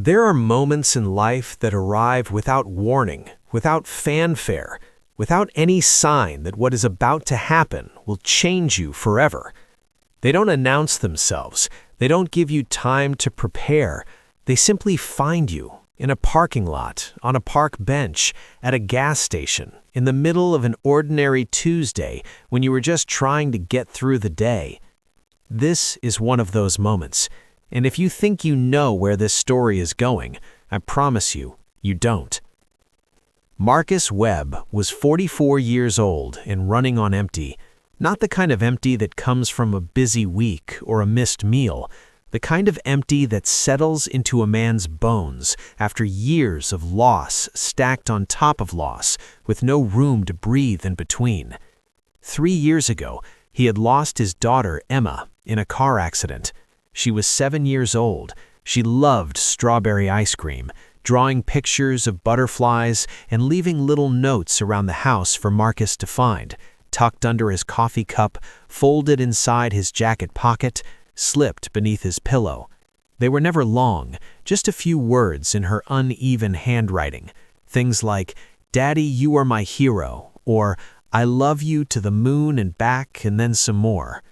There are moments in life that arrive without warning, without fanfare, without any sign that what is about to happen will change you forever. They don't announce themselves. They don't give you time to prepare. They simply find you in a parking lot, on a park bench, at a gas station, in the middle of an ordinary Tuesday when you were just trying to get through the day. This is one of those moments. And if you think you know where this story is going, I promise you, you don't. Marcus Webb was 44 years old and running on empty. Not the kind of empty that comes from a busy week or a missed meal. The kind of empty that settles into a man's bones after years of loss stacked on top of loss, with no room to breathe in between. 3 years ago, he had lost his daughter, Emma, in a car accident. She was 7 years old. She loved strawberry ice cream, drawing pictures of butterflies and leaving little notes around the house for Marcus to find, tucked under his coffee cup, folded inside his jacket pocket, slipped beneath his pillow. They were never long, just a few words in her uneven handwriting. Things like, "Daddy, you are my hero," or "I love you to the moon and back," and then some more.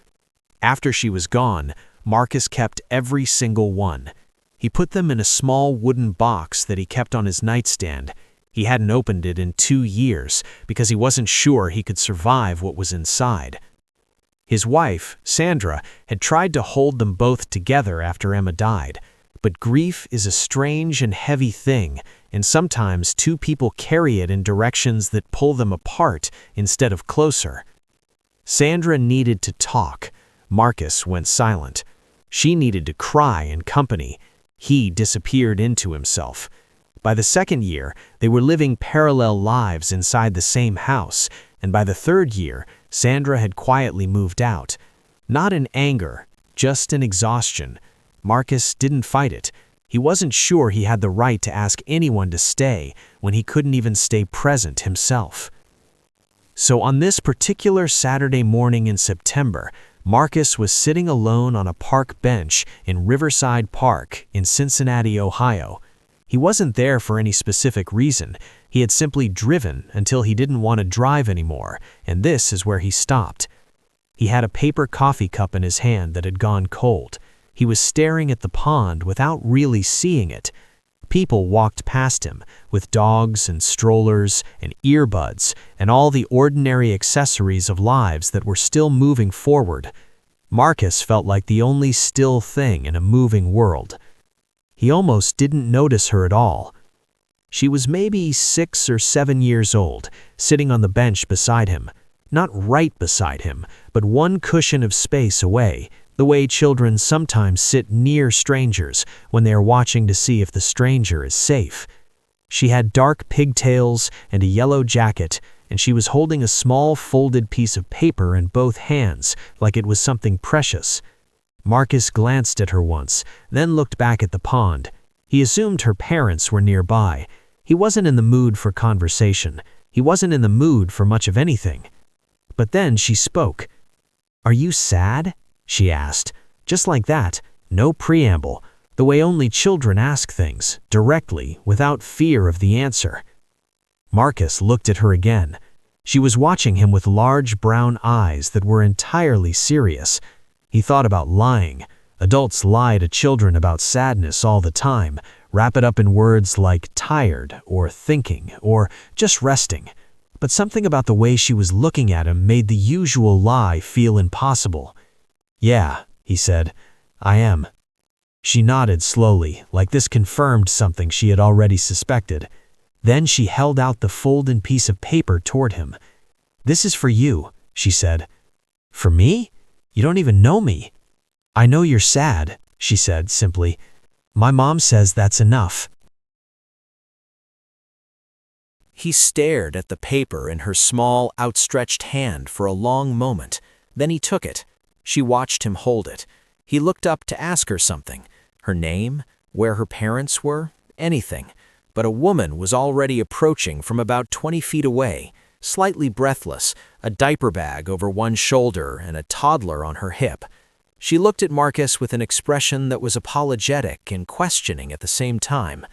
After she was gone, Marcus kept every single one. He put them in a small wooden box that he kept on his nightstand. He hadn't opened it in 2 years because he wasn't sure he could survive what was inside. His wife, Sandra, had tried to hold them both together after Emma died. But grief is a strange and heavy thing, and sometimes two people carry it in directions that pull them apart instead of closer. Sandra needed to talk. Marcus went silent. She needed to cry in company. He disappeared into himself. By the 2nd year, they were living parallel lives inside the same house, and by the 3rd year, Sandra had quietly moved out. Not in anger, just in exhaustion. Marcus didn't fight it. He wasn't sure he had the right to ask anyone to stay when he couldn't even stay present himself. So on this particular Saturday morning in September, Marcus was sitting alone on a park bench in Riverside Park in Cincinnati, Ohio. He wasn't there for any specific reason. He had simply driven until he didn't want to drive anymore, and this is where he stopped. He had a paper coffee cup in his hand that had gone cold. He was staring at the pond without really seeing it. People walked past him with dogs and strollers and earbuds and all the ordinary accessories of lives that were still moving forward. Marcus felt like the only still thing in a moving world. He almost didn't notice her at all. She was maybe 6 or 7 years old, sitting on the bench beside him. Not right beside him, but one cushion of space away, the way children sometimes sit near strangers when they are watching to see if the stranger is safe. She had dark pigtails and a yellow jacket, and she was holding a small folded piece of paper in both hands, like it was something precious. Marcus glanced at her once, then looked back at the pond. He assumed her parents were nearby. He wasn't in the mood for conversation. He wasn't in the mood for much of anything. But then she spoke. "Are you sad?" she asked, just like that, no preamble, the way only children ask things, directly, without fear of the answer. Marcus looked at her again. She was watching him with large brown eyes that were entirely serious. He thought about lying. Adults lie to children about sadness all the time, wrap it up in words like tired, or thinking, or just resting. But something about the way she was looking at him made the usual lie feel impossible. "Yeah," he said, "I am." She nodded slowly, like this confirmed something she had already suspected. Then she held out the folded piece of paper toward him. "This is for you," she said. "For me? You don't even know me." "I know you're sad," she said simply. "My mom says that's enough." He stared at the paper in her small, outstretched hand for a long moment. Then he took it. She watched him hold it. He looked up to ask her something. Her name, where her parents were, anything. But a woman was already approaching from about 20 feet away, slightly breathless, a diaper bag over one shoulder and a toddler on her hip. She looked at Marcus with an expression that was apologetic and questioning at the same time.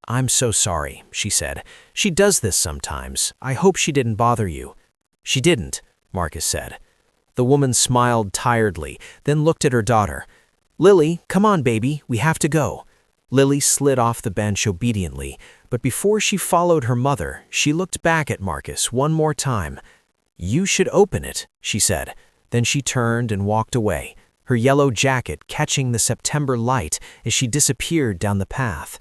"I'm so sorry," she said. "She does this sometimes. I hope she didn't bother you." "She didn't," Marcus said. The woman smiled tiredly, then looked at her daughter. "Lily, come on, baby, we have to go." Lily slid off the bench obediently, but before she followed her mother, she looked back at Marcus one more time. "You should open it," she said. Then she turned and walked away, her yellow jacket catching the September light as she disappeared down the path.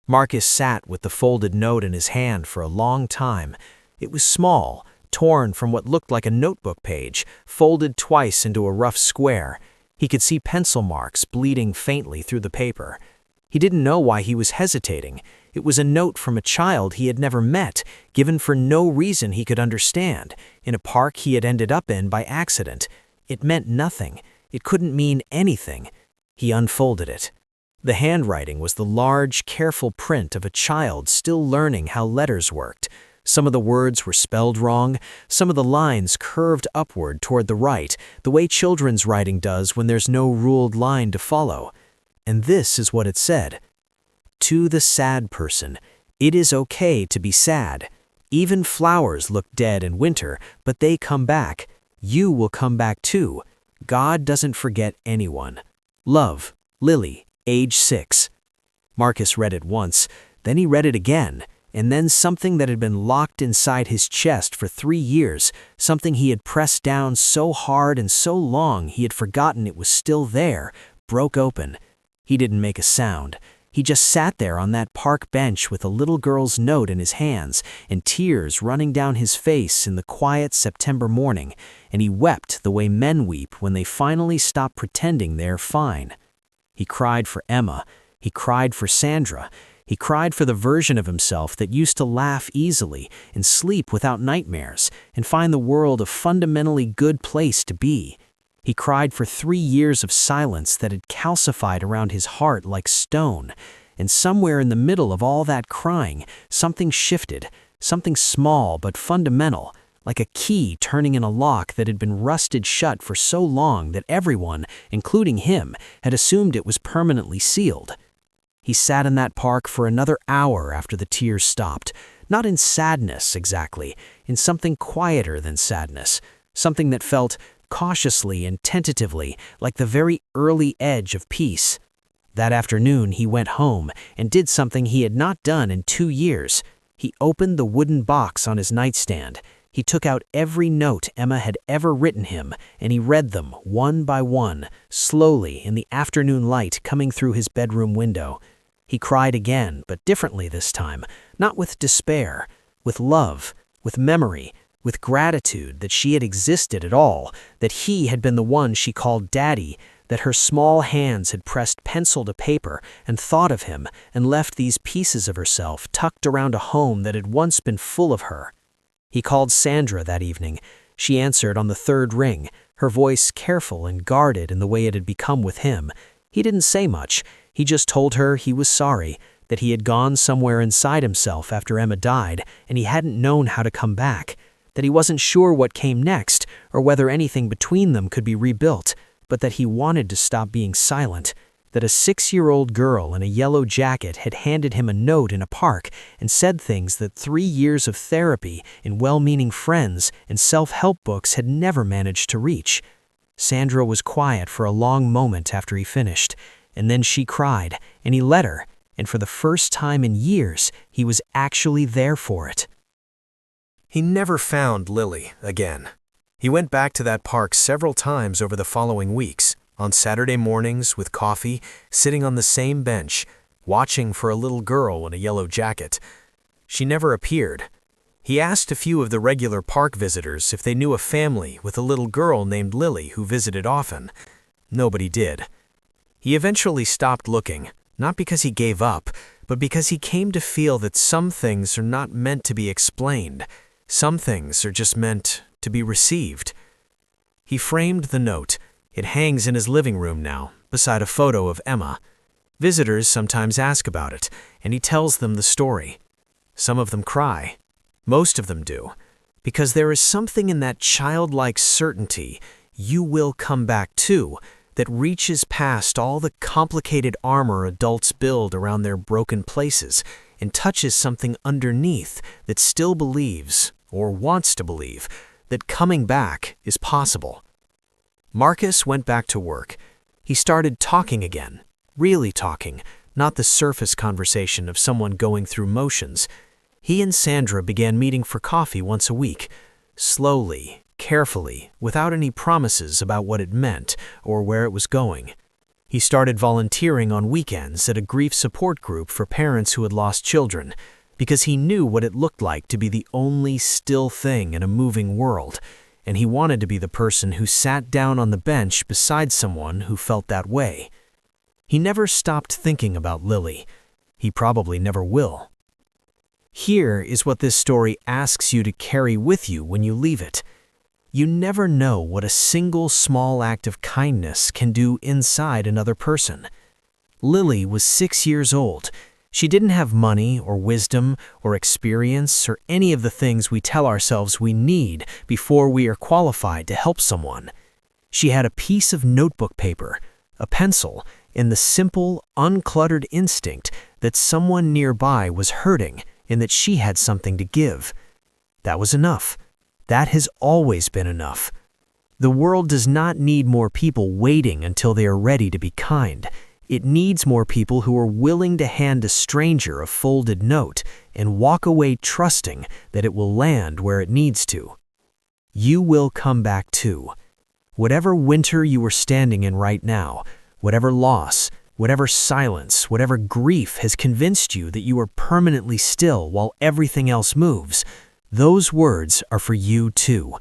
Marcus sat with the folded note in his hand for a long time. It was small, torn from what looked like a notebook page, folded twice into a rough square. He could see pencil marks bleeding faintly through the paper. He didn't know why he was hesitating. It was a note from a child he had never met, given for no reason he could understand, in a park he had ended up in by accident. It meant nothing. It couldn't mean anything. He unfolded it. The handwriting was the large, careful print of a child still learning how letters worked. Some of the words were spelled wrong, some of the lines curved upward toward the right, the way children's writing does when there's no ruled line to follow. And this is what it said. "To the sad person, it is okay to be sad. Even flowers look dead in winter, but they come back. You will come back too. God doesn't forget anyone. Love, Lily, age 6. Marcus read it once, then he read it again, and then something that had been locked inside his chest for 3 years, something he had pressed down so hard and so long he had forgotten it was still there, broke open. He didn't make a sound. He just sat there on that park bench with a little girl's note in his hands and tears running down his face in the quiet September morning, and he wept the way men weep when they finally stop pretending they're fine. He cried for Emma. He cried for Sandra. He cried for the version of himself that used to laugh easily and sleep without nightmares and find the world a fundamentally good place to be. He cried for 3 years of silence that had calcified around his heart like stone, and somewhere in the middle of all that crying, something shifted, something small but fundamental, like a key turning in a lock that had been rusted shut for so long that everyone, including him, had assumed it was permanently sealed. He sat in that park for another hour after the tears stopped, not in sadness exactly, in something quieter than sadness, something that felt cautiously and tentatively, like the very early edge of peace. That afternoon he went home and did something he had not done in 2 years. He opened the wooden box on his nightstand. He took out every note Emma had ever written him, and he read them one by one, slowly in the afternoon light coming through his bedroom window. He cried again, but differently this time, not with despair, with love, with memory, with gratitude that she had existed at all, that he had been the one she called Daddy, that her small hands had pressed pencil to paper and thought of him and left these pieces of herself tucked around a home that had once been full of her. He called Sandra that evening. She answered on the 3rd ring, her voice careful and guarded in the way it had become with him. He didn't say much. He just told her he was sorry, that he had gone somewhere inside himself after Emma died and he hadn't known how to come back, that he wasn't sure what came next or whether anything between them could be rebuilt, but that he wanted to stop being silent, that a 6-year-old girl in a yellow jacket had handed him a note in a park and said things that 3 years of therapy in well-meaning friends and self-help books had never managed to reach. Sandra was quiet for a long moment after he finished, and then she cried, and he let her, and for the first time in years, he was actually there for it. He never found Lily again. He went back to that park several times over the following weeks, on Saturday mornings with coffee, sitting on the same bench, watching for a little girl in a yellow jacket. She never appeared. He asked a few of the regular park visitors if they knew a family with a little girl named Lily who visited often. Nobody did. He eventually stopped looking, not because he gave up, but because he came to feel that some things are not meant to be explained. Some things are just meant to be received. He framed the note. It hangs in his living room now, beside a photo of Emma. Visitors sometimes ask about it, and he tells them the story. Some of them cry. Most of them do, because there is something in that childlike certainty, you will come back too, that reaches past all the complicated armor adults build around their broken places and touches something underneath that still believes, or wants to believe, that coming back is possible. Marcus went back to work. He started talking again, really talking, not the surface conversation of someone going through motions. He and Sandra began meeting for coffee once a week, slowly, carefully, without any promises about what it meant or where it was going. He started volunteering on weekends at a grief support group for parents who had lost children, because he knew what it looked like to be the only still thing in a moving world, and he wanted to be the person who sat down on the bench beside someone who felt that way. He never stopped thinking about Lily. He probably never will. Here is what this story asks you to carry with you when you leave it. You never know what a single small act of kindness can do inside another person. Lily was 6 years old. She didn't have money or wisdom or experience or any of the things we tell ourselves we need before we are qualified to help someone. She had a piece of notebook paper, a pencil, and the simple, uncluttered instinct that someone nearby was hurting and that she had something to give. That was enough. That has always been enough. The world does not need more people waiting until they are ready to be kind. It needs more people who are willing to hand a stranger a folded note and walk away trusting that it will land where it needs to. You will come back too. Whatever winter you are standing in right now, whatever loss, whatever silence, whatever grief has convinced you that you are permanently still while everything else moves, those words are for you too.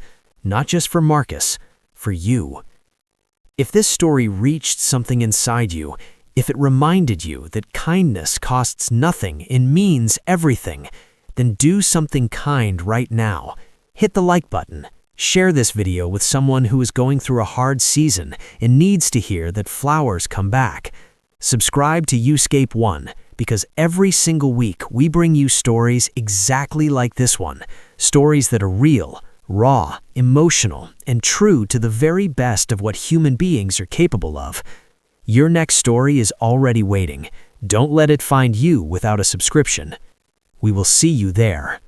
Not just for Marcus, for you. If this story reached something inside you, if it reminded you that kindness costs nothing and means everything, then do something kind right now. Hit the like button. Share this video with someone who is going through a hard season and needs to hear that flowers come back. Subscribe to Uscape One, because every single week we bring you stories exactly like this one. Stories that are real, raw, emotional, and true to the very best of what human beings are capable of. Your next story is already waiting. Don't let it find you without a subscription. We will see you there.